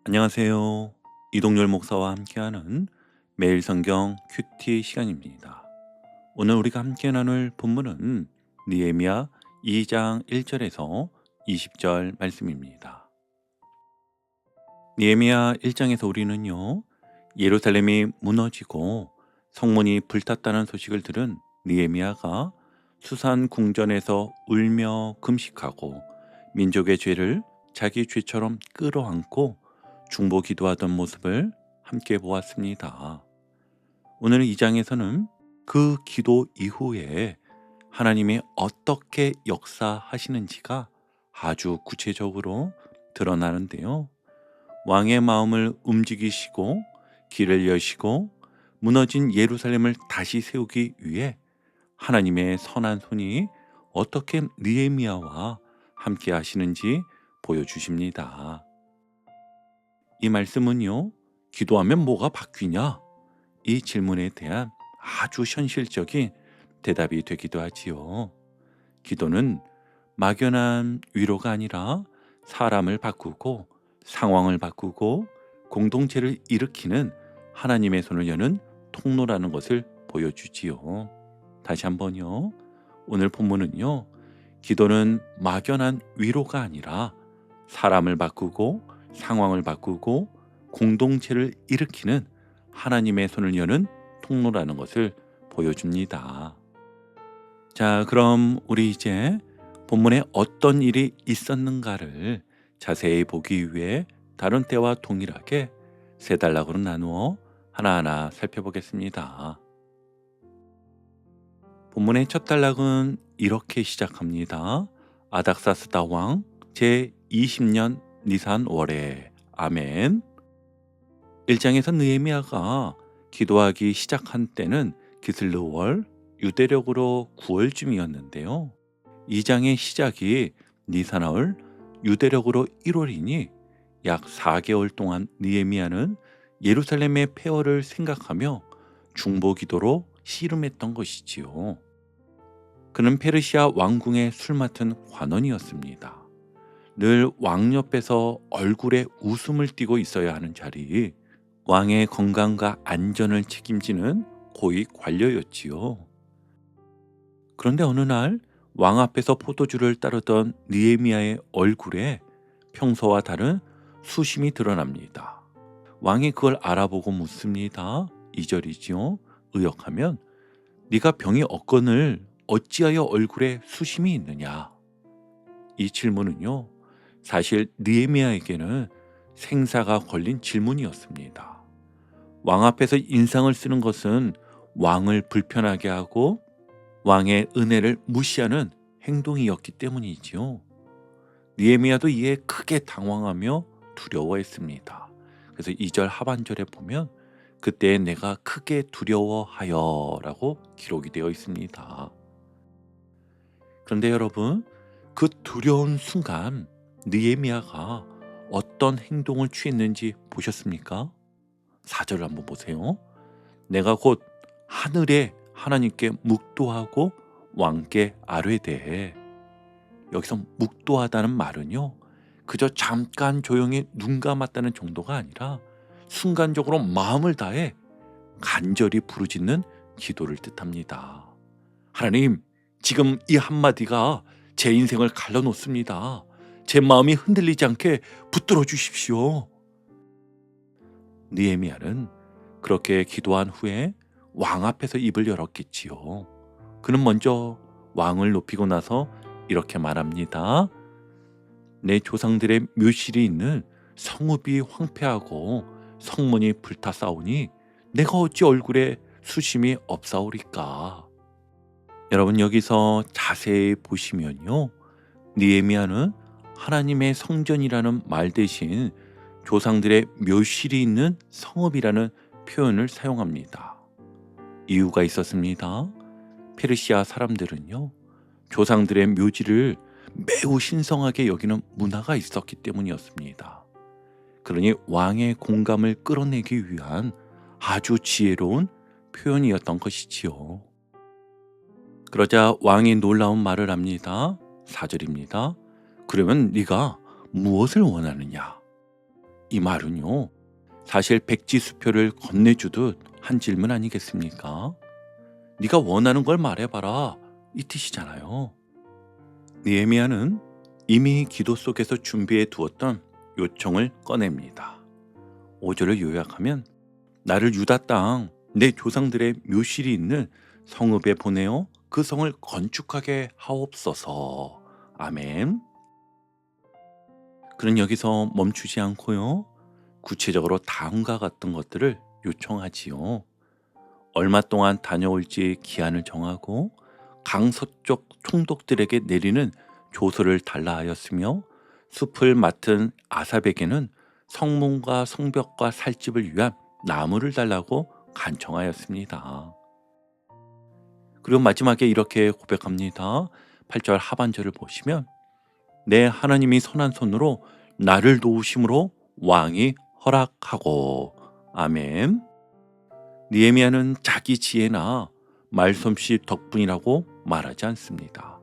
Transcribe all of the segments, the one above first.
안녕하세요. 이동열 목사와 함께하는 매일 성경 큐티 시간입니다. 오늘 우리가 함께 나눌 본문은 느헤미야 2장 1절에서 20절 말씀입니다. 느헤미야 1장에서 우리는요, 예루살렘이 무너지고 성문이 불탔다는 소식을 들은 느헤미야가 수산 궁전에서 울며 금식하고 민족의 죄를 자기 죄처럼 끌어안고 중보 기도하던 모습을 함께 보았습니다. 오늘 이 장에서는 그 기도 이후에 하나님이 어떻게 역사하시는지가 아주 구체적으로 드러나는데요. 왕의 마음을 움직이시고 길을 여시고 무너진 예루살렘을 다시 세우기 위해 하나님의 선한 손이 어떻게 느헤미야와 함께 하시는지 보여주십니다. 이 말씀은요, 기도하면 뭐가 바뀌냐? 이 질문에 대한 아주 현실적인 대답이 되기도 하지요. 기도는 막연한 위로가 아니라 사람을 바꾸고 상황을 바꾸고 공동체를 일으키는 하나님의 손을 여는 통로라는 것을 보여주지요. 다시 한번요. 오늘 본문은요, 기도는 막연한 위로가 아니라 사람을 바꾸고 상황을 바꾸고 공동체를 일으키는 하나님의 손을 여는 통로라는 것을 보여줍니다. 자, 그럼 우리 이제 본문에 어떤 일이 있었는가를 자세히 보기 위해 다른 때와 동일하게 세 단락으로 나누어 하나하나 살펴보겠습니다. 본문의 첫 단락은 이렇게 시작합니다. 아닥사스다 왕 제20년 니산 월에 아멘. 1장에서 느헤미야가 기도하기 시작한 때는 기슬르월 유대력으로 9월쯤이었는데요. 2장의 시작이 니산월 유대력으로 1월이니 약 4개월 동안 느헤미야는 예루살렘의 폐허를 생각하며 중보 기도로 씨름했던 것이지요. 그는 페르시아 왕궁의 술 맡은 관원이었습니다. 늘 왕 옆에서 얼굴에 웃음을 띠고 있어야 하는 자리, 왕의 건강과 안전을 책임지는 고위 관료였지요. 그런데 어느 날 왕 앞에서 포도주를 따르던 느헤미야의 얼굴에 평소와 다른 수심이 드러납니다. 왕이 그걸 알아보고 묻습니다. 2절이지요. 의역하면 네가 병이 없거늘 어찌하여 얼굴에 수심이 있느냐? 이 질문은요, 사실 느헤미야에게는 생사가 걸린 질문이었습니다. 왕 앞에서 인상을 쓰는 것은 왕을 불편하게 하고 왕의 은혜를 무시하는 행동이었기 때문이지요. 느헤미야도 이에 크게 당황하며 두려워했습니다. 그래서 2절 하반절에 보면 그때 내가 크게 두려워하여 라고 기록이 되어 있습니다. 그런데 여러분, 그 두려운 순간 느헤미야가 어떤 행동을 취했는지 보셨습니까? 4절을 한번 보세요. 내가 곧 하늘에 하나님께 묵도하고 왕께 아뢰되. 여기서 묵도하다는 말은요, 그저 잠깐 조용히 눈 감았다는 정도가 아니라 순간적으로 마음을 다해 간절히 부르짖는 기도를 뜻합니다. 하나님, 지금 이 한마디가 제 인생을 갈라놓습니다. 제 마음이 흔들리지 않게 붙들어 주십시오. 느헤미야는 그렇게 기도한 후에 왕 앞에서 입을 열었겠지요. 그는 먼저 왕을 높이고 나서 이렇게 말합니다. 내 조상들의 묘실이 있는 성읍이 황폐하고 성문이 불타싸우니 내가 어찌 얼굴에 수심이 없사오리까. 여러분, 여기서 자세히 보시면요, 느헤미야는 하나님의 성전이라는 말 대신 조상들의 묘실이 있는 성읍이라는 표현을 사용합니다. 이유가 있었습니다. 페르시아 사람들은요, 조상들의 묘지를 매우 신성하게 여기는 문화가 있었기 때문이었습니다. 그러니 왕의 공감을 끌어내기 위한 아주 지혜로운 표현이었던 것이지요. 그러자 왕이 놀라운 말을 합니다. 4절입니다. 그러면 네가 무엇을 원하느냐? 이 말은요, 사실 백지수표를 건네주듯 한 질문 아니겠습니까? 네가 원하는 걸 말해봐라, 이 뜻이잖아요. 느헤미야는 이미 기도 속에서 준비해 두었던 요청을 꺼냅니다. 5절을 요약하면 나를 유다 땅 내 조상들의 묘실이 있는 성읍에 보내어 그 성을 건축하게 하옵소서. 아멘. 그는 여기서 멈추지 않고요, 구체적으로 다음과 같은 것들을 요청하지요. 얼마 동안 다녀올지 기한을 정하고 강서쪽 총독들에게 내리는 조서를 달라 하였으며, 숲을 맡은 아삽에게는 성문과 성벽과 살집을 위한 나무를 달라고 간청하였습니다. 그리고 마지막에 이렇게 고백합니다. 8절 하반절을 보시면 내 하나님이 선한 손으로 나를 도우심으로 왕이 허락하고. 아멘. 느헤미야는 자기 지혜나 말솜씨 덕분이라고 말하지 않습니다.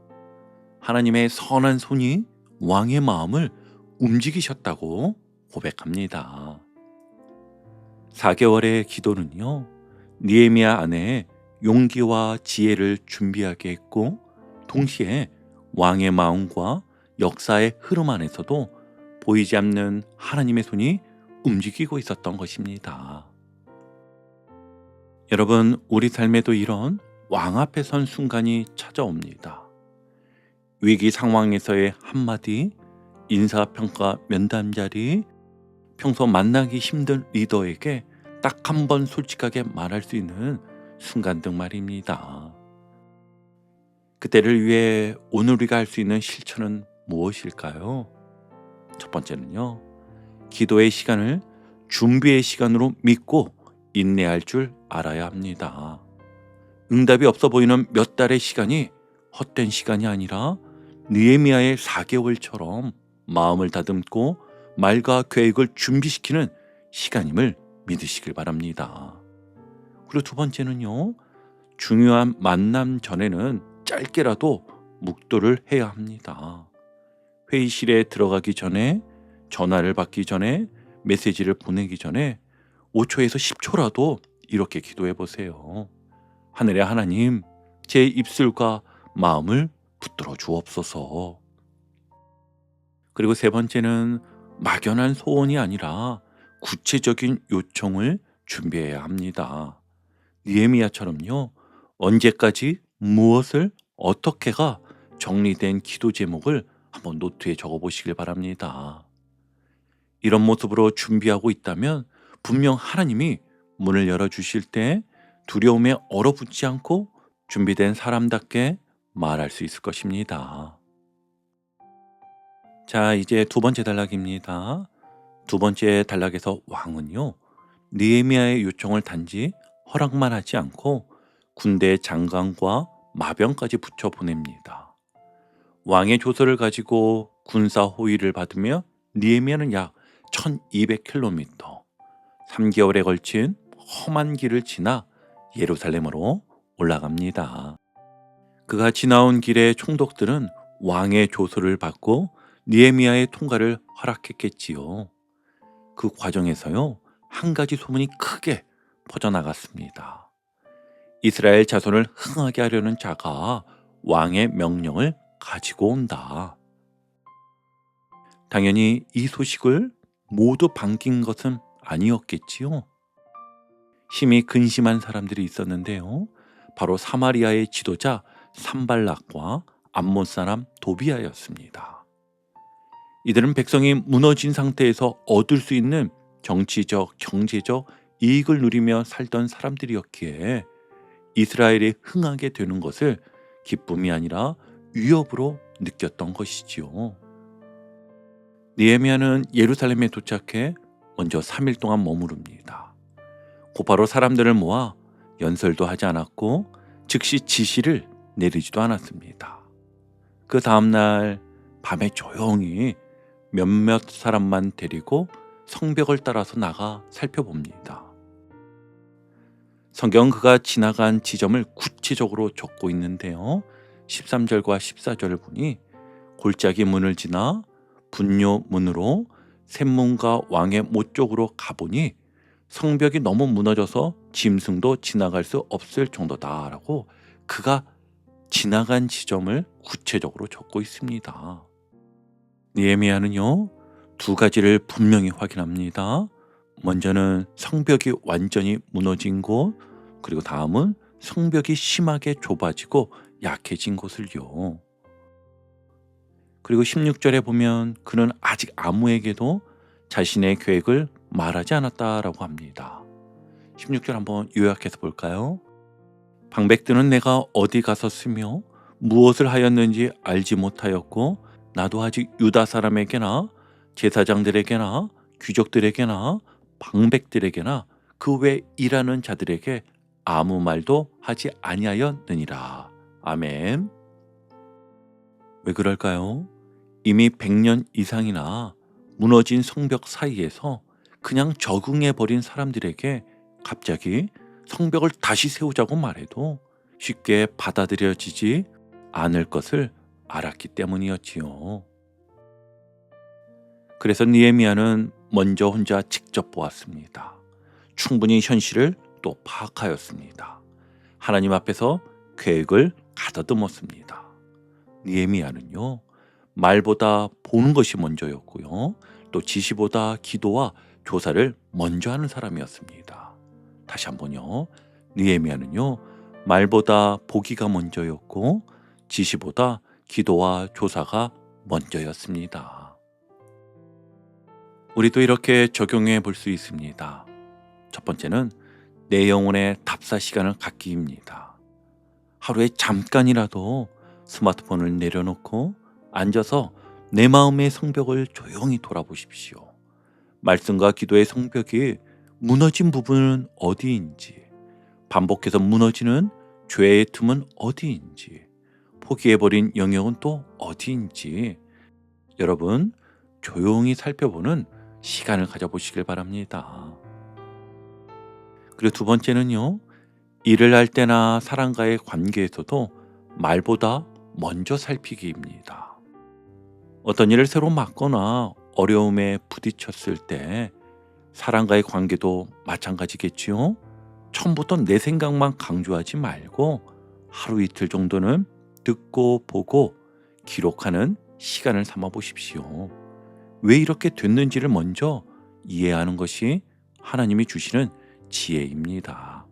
하나님의 선한 손이 왕의 마음을 움직이셨다고 고백합니다. 4개월의 기도는요, 느헤미야 안에 용기와 지혜를 준비하게 했고, 동시에 왕의 마음과 역사의 흐름 안에서도 보이지 않는 하나님의 손이 움직이고 있었던 것입니다. 여러분, 우리 삶에도 이런 왕 앞에 선 순간이 찾아옵니다. 위기 상황에서의 한마디, 인사평가 면담 자리, 평소 만나기 힘든 리더에게 딱 한 번 솔직하게 말할 수 있는 순간 등 말입니다. 그때를 위해 오늘 우리가 할 수 있는 실천은 무엇일까요? 첫 번째는요, 기도의 시간을 준비의 시간으로 믿고 인내할 줄 알아야 합니다. 응답이 없어 보이는 몇 달의 시간이 헛된 시간이 아니라 느헤미야의 4개월처럼 마음을 다듬고 말과 계획을 준비시키는 시간임을 믿으시길 바랍니다. 그리고 두 번째는요, 중요한 만남 전에는 짧게라도 묵도를 해야 합니다. 회의실에 들어가기 전에, 전화를 받기 전에, 메시지를 보내기 전에 5초에서 10초라도 이렇게 기도해 보세요. 하늘의 하나님, 제 입술과 마음을 붙들어 주옵소서. 그리고 세 번째는 막연한 소원이 아니라 구체적인 요청을 준비해야 합니다. 느헤미야처럼요, 언제까지 무엇을 어떻게가 정리된 기도 제목을 한번 노트에 적어보시길 바랍니다. 이런 모습으로 준비하고 있다면 분명 하나님이 문을 열어주실 때 두려움에 얼어붙지 않고 준비된 사람답게 말할 수 있을 것입니다. 자, 이제 두 번째 단락입니다. 두 번째 단락에서 왕은요, 느헤미야의 요청을 단지 허락만 하지 않고 군대 장관과 마병까지 붙여 보냅니다. 왕의 조서를 가지고 군사 호위를 받으며 느헤미야는 약 1200km, 3개월에 걸친 험한 길을 지나 예루살렘으로 올라갑니다. 그가 지나온 길에 총독들은 왕의 조서를 받고 느헤미야의 통과를 허락했겠지요. 그 과정에서요, 한 가지 소문이 크게 퍼져나갔습니다. 이스라엘 자손을 흥하게 하려는 자가 왕의 명령을 가지고 온다. 당연히 이 소식을 모두 반긴 것은 아니었겠지요. 심히 근심한 사람들이 있었는데요, 바로 사마리아의 지도자 산발락과 암몬 사람 도비아였습니다. 이들은 백성이 무너진 상태에서 얻을 수 있는 정치적, 경제적 이익을 누리며 살던 사람들이었기에 이스라엘이 흥하게 되는 것을 기쁨이 아니라 위협으로 느꼈던 것이지요. 느헤미야는 예루살렘에 도착해 먼저 3일 동안 머무릅니다. 곧바로 사람들을 모아 연설도 하지 않았고 즉시 지시를 내리지도 않았습니다. 그 다음날 밤에 조용히 몇몇 사람만 데리고 성벽을 따라서 나가 살펴봅니다. 성경은 그가 지나간 지점을 구체적으로 적고 있는데요, 13절과 14절을 보니 골짜기 문을 지나 분뇨 문으로 샘문과 왕의 못 쪽으로 가보니 성벽이 너무 무너져서 짐승도 지나갈 수 없을 정도다라고 그가 지나간 지점을 구체적으로 적고 있습니다. 느헤미야는요, 두 가지를 분명히 확인합니다. 먼저는 성벽이 완전히 무너진 곳, 그리고 다음은 성벽이 심하게 좁아지고 약해진 곳을요. 그리고 16절에 보면 그는 아직 아무에게도 자신의 계획을 말하지 않았다라고 합니다. 16절 한번 요약해서 볼까요? 방백들은 내가 어디 갔었으며 무엇을 하였는지 알지 못하였고 나도 아직 유다 사람에게나 제사장들에게나 귀족들에게나 방백들에게나 그 외 일하는 자들에게 아무 말도 하지 아니하였느니라. 아멘. 왜 그럴까요? 이미 100년 이상이나 무너진 성벽 사이에서 그냥 적응해버린 사람들에게 갑자기 성벽을 다시 세우자고 말해도 쉽게 받아들여지지 않을 것을 알았기 때문이었지요. 그래서 느헤미야는 먼저 혼자 직접 보았습니다. 충분히 현실을 또 파악하였습니다. 하나님 앞에서 계획을 가다듬었습니다. 느헤미야는요, 말보다 보는 것이 먼저였고요, 또 지시보다 기도와 조사를 먼저 하는 사람이었습니다. 다시 한번요, 느헤미야는요, 말보다 보기가 먼저였고 지시보다 기도와 조사가 먼저였습니다. 우리도 이렇게 적용해 볼 수 있습니다. 첫 번째는 내 영혼의 답사 시간을 갖기입니다. 하루에 잠깐이라도 스마트폰을 내려놓고 앉아서 내 마음의 성벽을 조용히 돌아보십시오. 말씀과 기도의 성벽이 무너진 부분은 어디인지, 반복해서 무너지는 죄의 틈은 어디인지, 포기해버린 영역은 또 어디인지 여러분 조용히 살펴보는 시간을 가져보시길 바랍니다. 그리고 두 번째는요, 일을 할 때나 사람과의 관계에서도 말보다 먼저 살피기입니다. 어떤 일을 새로 맡거나 어려움에 부딪혔을 때 사람과의 관계도 마찬가지겠지요. 처음부터 내 생각만 강조하지 말고 하루 이틀 정도는 듣고 보고 기록하는 시간을 삼아 보십시오. 왜 이렇게 됐는지를 먼저 이해하는 것이 하나님이 주시는 지혜입니다.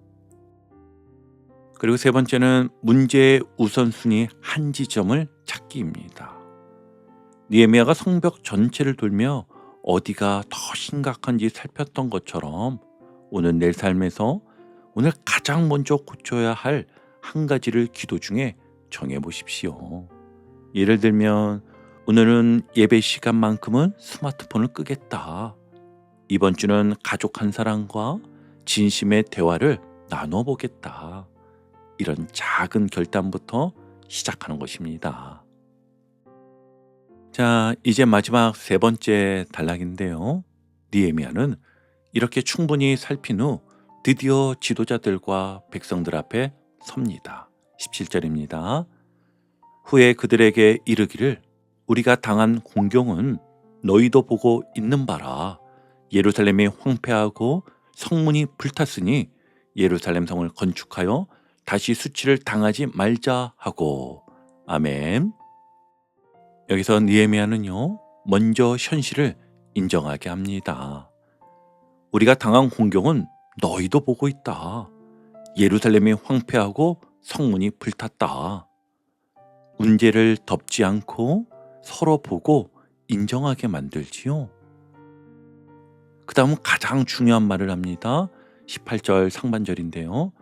그리고 세 번째는 문제의 우선순위 한 지점을 찾기입니다. 느헤미야가 성벽 전체를 돌며 어디가 더 심각한지 살폈던 것처럼 오늘 내 삶에서 오늘 가장 먼저 고쳐야 할 한 가지를 기도 중에 정해 보십시오. 예를 들면 오늘은 예배 시간만큼은 스마트폰을 끄겠다. 이번 주는 가족 한 사람과 진심의 대화를 나눠 보겠다. 이런 작은 결단부터 시작하는 것입니다. 자, 이제 마지막 세 번째 단락인데요. 느헤미야는 이렇게 충분히 살핀 후 드디어 지도자들과 백성들 앞에 섭니다. 17절입니다. 후에 그들에게 이르기를 우리가 당한 공경은 너희도 보고 있는 바라. 예루살렘이 황폐하고 성문이 불탔으니 예루살렘 성을 건축하여 다시 수치를 당하지 말자 하고. 아멘. 여기서 느헤미야는요, 먼저 현실을 인정하게 합니다. 우리가 당한 공경은 너희도 보고 있다. 예루살렘이 황폐하고 성문이 불탔다. 문제를 덮지 않고 서로 보고 인정하게 만들지요. 그 다음은 가장 중요한 말을 합니다. 18절 상반절인데요.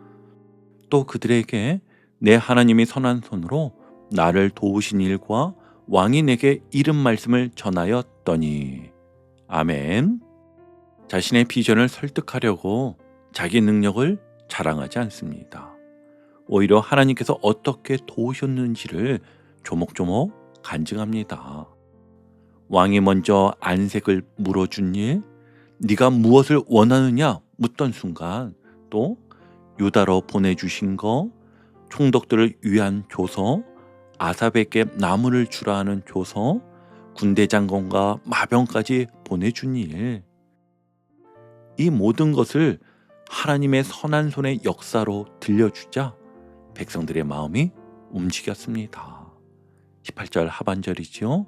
또 그들에게 내 하나님이 선한 손으로 나를 도우신 일과 왕이 내게 이른 말씀을 전하였더니. 아멘. 자신의 비전을 설득하려고 자기 능력을 자랑하지 않습니다. 오히려 하나님께서 어떻게 도우셨는지를 조목조목 간증합니다. 왕이 먼저 안색을 물어준 일, 네가 무엇을 원하느냐 묻던 순간, 또 유다로 보내주신 거, 총독들을 위한 조서, 아삽에게 나무를 주라 하는 조서, 군대 장관과 마병까지 보내준 일, 이 모든 것을 하나님의 선한 손의 역사로 들려주자 백성들의 마음이 움직였습니다. 18절 하반절이죠.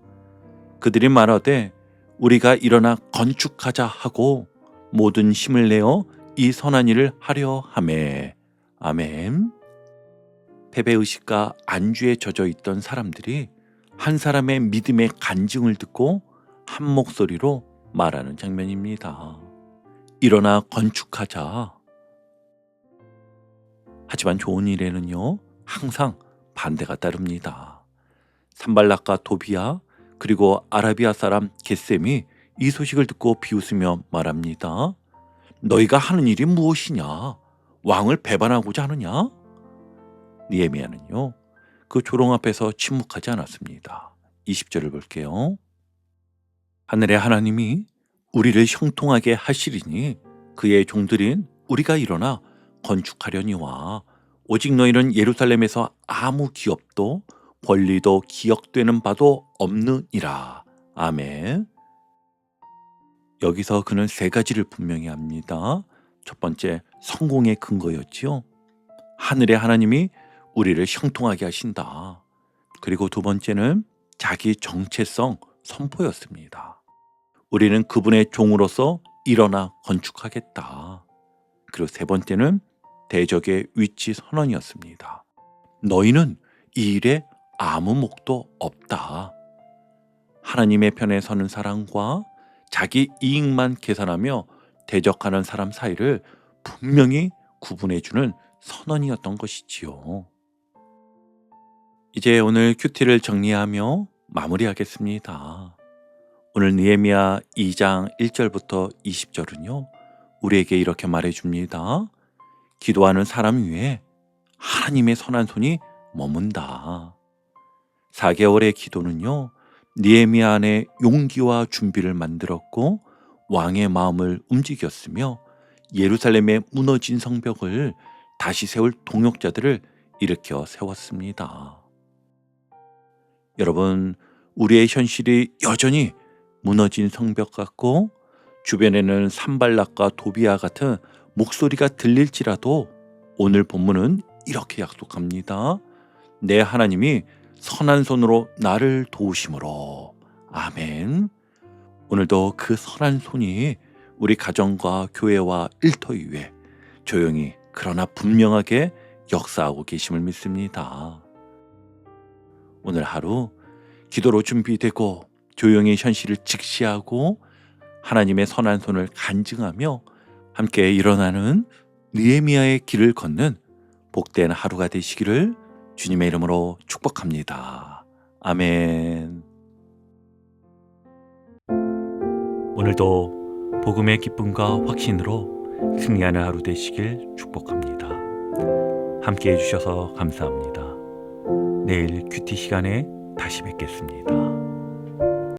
그들이 말하되 우리가 일어나 건축하자 하고 모든 힘을 내어 이 선한 일을 하려 하매. 아멘. 패배의식과 안주에 젖어 있던 사람들이 한 사람의 믿음의 간증을 듣고 한 목소리로 말하는 장면입니다. 일어나 건축하자. 하지만 좋은 일에는요, 항상 반대가 따릅니다. 산발락과 도비야 그리고 아라비아 사람 겟셈이 이 소식을 듣고 비웃으며 말합니다. 너희가 하는 일이 무엇이냐? 왕을 배반하고자 하느냐? 느헤미야는요, 그 조롱 앞에서 침묵하지 않았습니다. 20절을 볼게요. 하늘의 하나님이 우리를 형통하게 하시리니 그의 종들인 우리가 일어나 건축하려니와 오직 너희는 예루살렘에서 아무 기업도 권리도 기억되는 바도 없느니라. 아멘. 여기서 그는 세 가지를 분명히 합니다. 첫 번째, 성공의 근거였지요. 하늘의 하나님이 우리를 형통하게 하신다. 그리고 두 번째는 자기 정체성 선포였습니다. 우리는 그분의 종으로서 일어나 건축하겠다. 그리고 세 번째는 대적의 위치 선언이었습니다. 너희는 이 일에 아무 몫도 없다. 하나님의 편에 서는 사람과 자기 이익만 계산하며 대적하는 사람 사이를 분명히 구분해주는 선언이었던 것이지요. 이제 오늘 큐티를 정리하며 마무리하겠습니다. 오늘 느헤미야 2장 1절부터 20절은요, 우리에게 이렇게 말해줍니다. 기도하는 사람 위에 하나님의 선한 손이 머문다. 4개월의 기도는요, 느헤미야 안에 용기와 준비를 만들었고 왕의 마음을 움직였으며 예루살렘의 무너진 성벽을 다시 세울 동역자들을 일으켜 세웠습니다. 여러분, 우리의 현실이 여전히 무너진 성벽 같고 주변에는 산발락과 도비아 같은 목소리가 들릴지라도 오늘 본문은 이렇게 약속합니다. 내 하나님이 선한 손으로 나를 도우심으로. 아멘. 오늘도 그 선한 손이 우리 가정과 교회와 일터 위에 조용히 그러나 분명하게 역사하고 계심을 믿습니다. 오늘 하루 기도로 준비되고 조용히 현실을 직시하고 하나님의 선한 손을 간증하며 함께 일어나는 느헤미야의 길을 걷는 복된 하루가 되시기를 주님의 이름으로 축복합니다. 아멘. 오늘도 복음의 기쁨과 확신으로 승리하는 하루 되시길 축복합니다. 함께 해주셔서 감사합니다. 내일 큐티 시간에 다시 뵙겠습니다.